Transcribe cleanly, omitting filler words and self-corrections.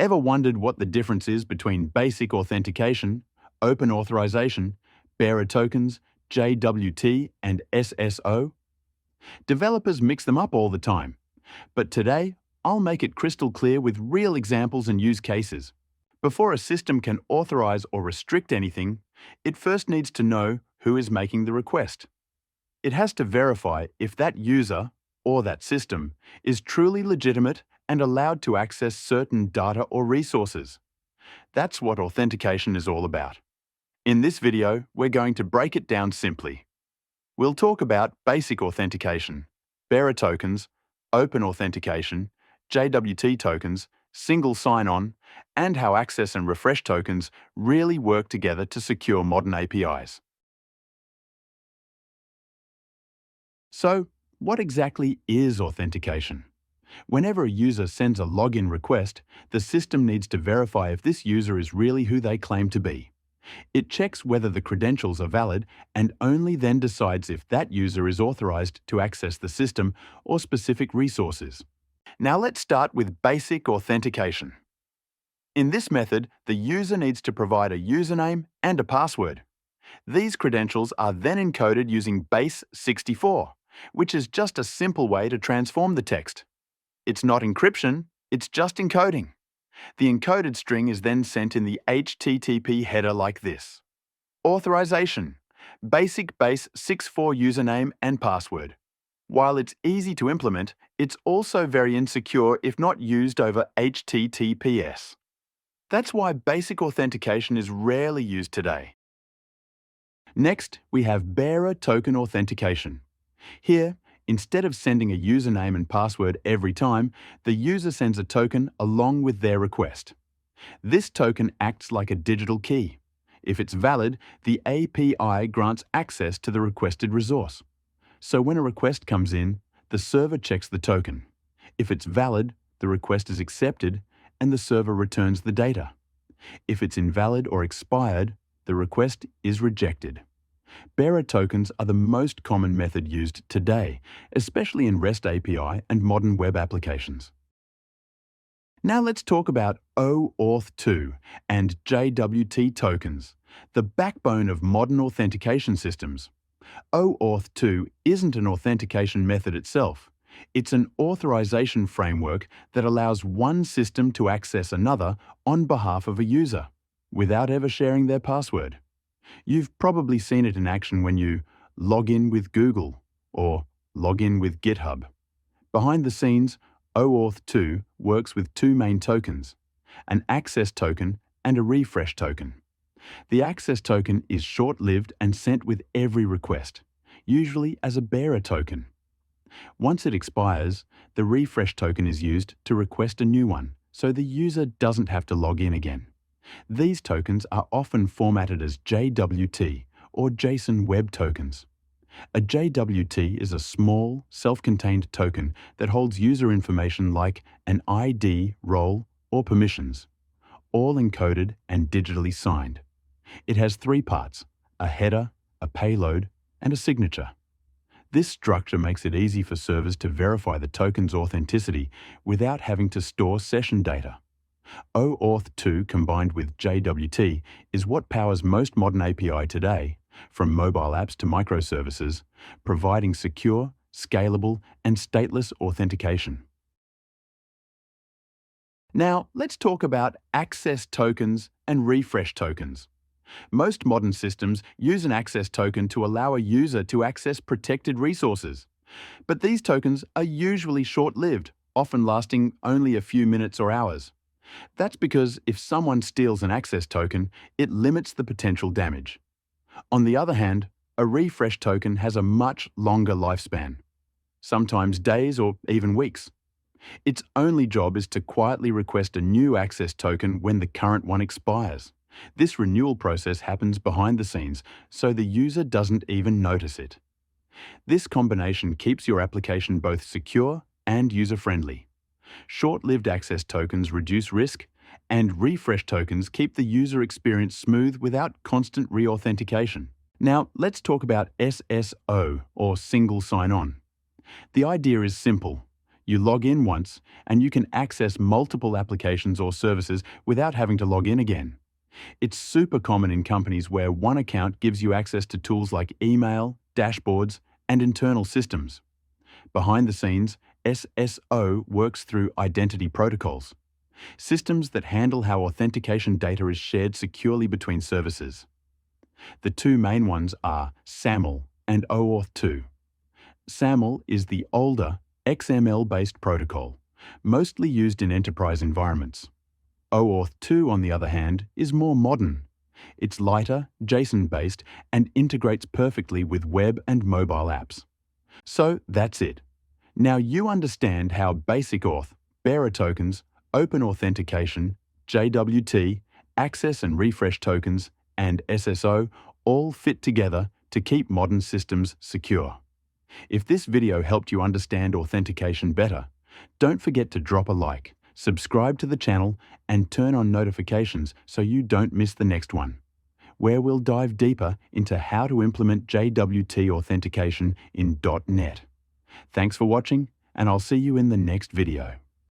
Ever wondered what the difference is between basic authentication, open authorization, bearer tokens, JWT, and SSO? Developers mix them up all the time, but today I'll make it crystal clear with real examples and use cases. Before a system can authorize or restrict anything, it first needs to know who is making the request. It has to verify if that user, or that system, is truly legitimate and allowed to access certain data or resources. That's what authentication is all about. In this video, we're going to break it down simply. We'll talk about basic authentication, bearer tokens, open authentication, JWT tokens, single sign-on, and how access and refresh tokens really work together to secure modern APIs. So, what exactly is authentication? Whenever a user sends a login request, the system needs to verify if this user is really who they claim to be. It checks whether the credentials are valid and only then decides if that user is authorized to access the system or specific resources. Now let's start with basic authentication. In this method, the user needs to provide a username and a password. These credentials are then encoded using base 64, which is just a simple way to transform the text. It's not encryption, it's just encoding. The encoded string is then sent in the HTTP header like this. Authorization, basic base 64 username and password. While it's easy to implement, it's also very insecure if not used over HTTPS. That's why basic authentication is rarely used today. Next, we have bearer token authentication. Here, instead of sending a username and password every time, the user sends a token along with their request. This token acts like a digital key. If it's valid, the API grants access to the requested resource. So when a request comes in, the server checks the token. If it's valid, the request is accepted and the server returns the data. If it's invalid or expired, the request is rejected. Bearer tokens are the most common method used today, especially in REST API and modern web applications. Now let's talk about OAuth2 and JWT tokens, the backbone of modern authentication systems. OAuth2 isn't an authentication method itself. It's an authorization framework that allows one system to access another on behalf of a user, without ever sharing their password. You've probably seen it in action when you log in with Google or log in with GitHub. Behind the scenes, OAuth2 works with two main tokens, an access token and a refresh token. The access token is short-lived and sent with every request, usually as a bearer token. Once it expires, the refresh token is used to request a new one, so the user doesn't have to log in again. These tokens are often formatted as JWT or JSON Web Tokens. A JWT is a small, self-contained token that holds user information like an ID, role, or permissions, all encoded and digitally signed. It has three parts: a header, a payload, and a signature. This structure makes it easy for servers to verify the token's authenticity without having to store session data. OAuth2 combined with JWT is what powers most modern API today, from mobile apps to microservices, providing secure, scalable, and stateless authentication. Now, let's talk about access tokens and refresh tokens. Most modern systems use an access token to allow a user to access protected resources. But these tokens are usually short-lived, often lasting only a few minutes or hours. That's because if someone steals an access token, it limits the potential damage. On the other hand, a refresh token has a much longer lifespan, sometimes days or even weeks. Its only job is to quietly request a new access token when the current one expires. This renewal process happens behind the scenes, so the user doesn't even notice it. This combination keeps your application both secure and user-friendly. Short-lived access tokens reduce risk, and refresh tokens keep the user experience smooth without constant re-authentication. Now, let's talk about SSO, or single sign-on. The idea is simple. You log in once, and you can access multiple applications or services without having to log in again. It's super common in companies where one account gives you access to tools like email, dashboards, and internal systems. Behind the scenes, SSO works through identity protocols, systems that handle how authentication data is shared securely between services. The two main ones are SAML and OAuth2. SAML is the older, XML-based protocol, mostly used in enterprise environments. OAuth2, on the other hand, is more modern. It's lighter, JSON-based, and integrates perfectly with web and mobile apps. So that's it. Now you understand how Basic Auth, bearer tokens, Open Authentication, JWT, access and refresh tokens, and SSO all fit together to keep modern systems secure. If this video helped you understand authentication better, don't forget to drop a like, subscribe to the channel, and turn on notifications so you don't miss the next one, where we'll dive deeper into how to implement JWT authentication in .NET. Thanks for watching, and I'll see you in the next video.